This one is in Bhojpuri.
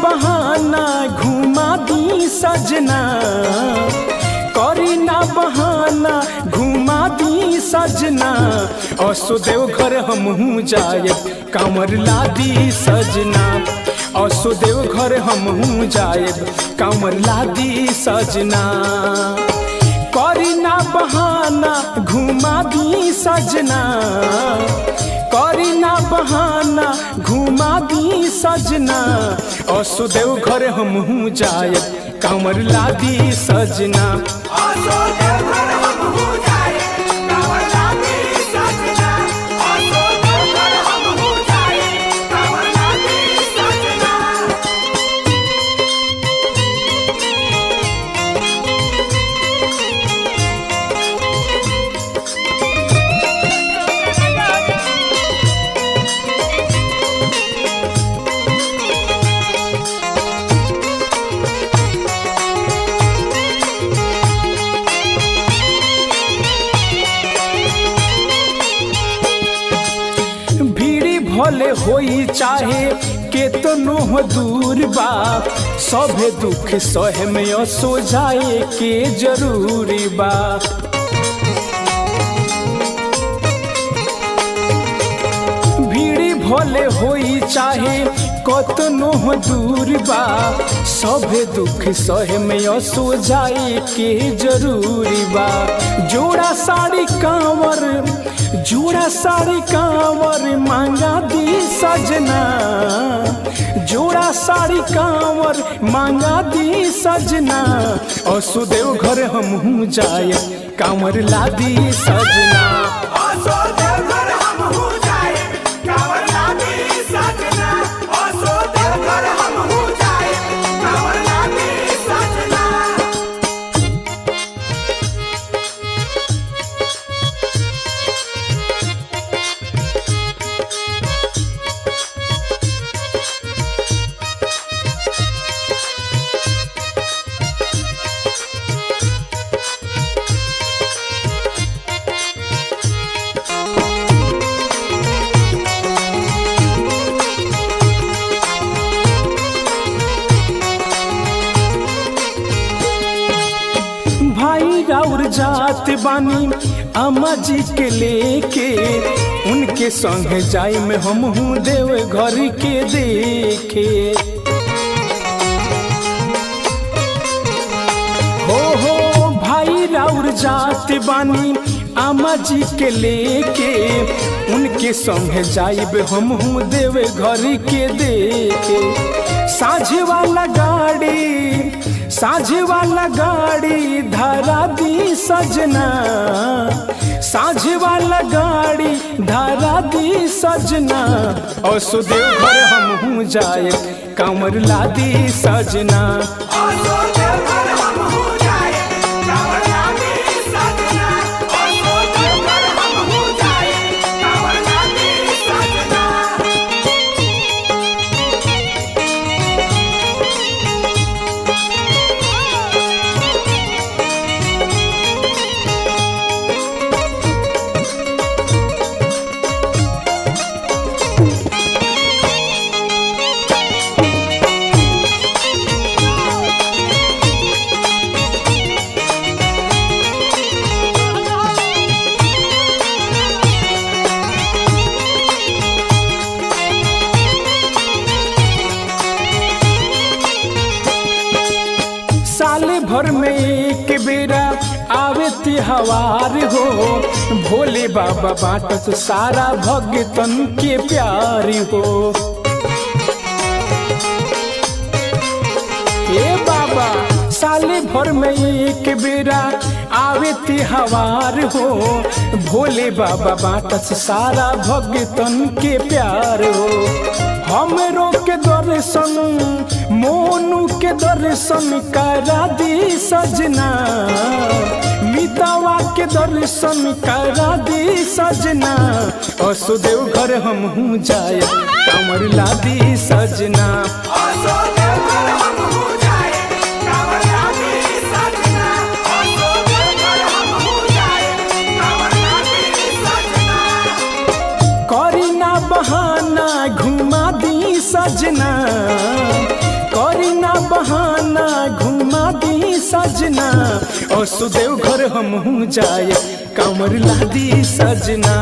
बहाना घुमा दी सजना, करी ना बहाना घुमा दी सजना। असुदेव घर हमहू जाए कांवर ला दी सजना, असुदेव घर हमहू जाए कांवर ला दी सजना। करी ना बहाना घुमा दी सजना, करी ना बहाना घुमा दी सजना। असुदेव घर हमहू जाए कांवर ला दी सजना, असुदेव घर हमहू जाए कांवर ला दी सजना, असुदेव घर हमहू जाए कांवर ला दी सजना। भले होई चाहे केतनो दूर बा, सभे दुख सहे में असो जाए के जरूरी बा। भीड़ी भले होई चाहे कतनो दूर बा, सभे दुख सहे में असो जाए के जरूरी बा। जोड़ा साड़ी कांवर, जोड़ा साड़ी कांवर मांगा दी सजना, जोड़ा साड़ी कांवर मांगा दी सजना। असुदेव घर हमहू जाए कांवर ला दी सजना, असुदेव घर हमहू जाए कांवर ला दी सजना, असुदेव घर हमहू जाए कांवर ला दी सजना। और जात बानी अम्मा जी के लेके, उनके संग जाए में हमहू देव घर के देखे। हो भाई राउर जात बानी अम्मा जी के लेके, उनके संग जाए हमहू देव घर के देखे। साझे वाला गाड़ी, साझे वाला गाड़ी धरा दी सजना, साझे वाला गाड़ी धरा दी सजना। असुदेव घर हमहू जाए कांवर ला दी सजना, असुदेव घर हमहू जाए कांवर ला दी सजना, असुदेव घर हमहू जाए कांवर ला दी सजना। साले भर में एक बेरा आवे त्योहार हो, भोले बाबा बाटत सारा भगतन के प्यार हो। ए बाबा साले भर में एक बेरा आवे त्योहार हो, भोले बाबा बाटत सारा भगतन के प्यार हो। हमरो के दर्शन, मोनू के दर्शन करा दी सजना, मितावा के दर्शन करा दी सजना। असुदेव घर हमहू जाए कांवर ला दी सजना, असुदेव घर हमहू जाए कांवर ला दी सजना, असुदेव घर हमहू जाए कांवर ला दी सजना। करी ना बहाना घुमा दी सजना, सजना और सुदेव घर हम जाए कांवर ला दी सजना।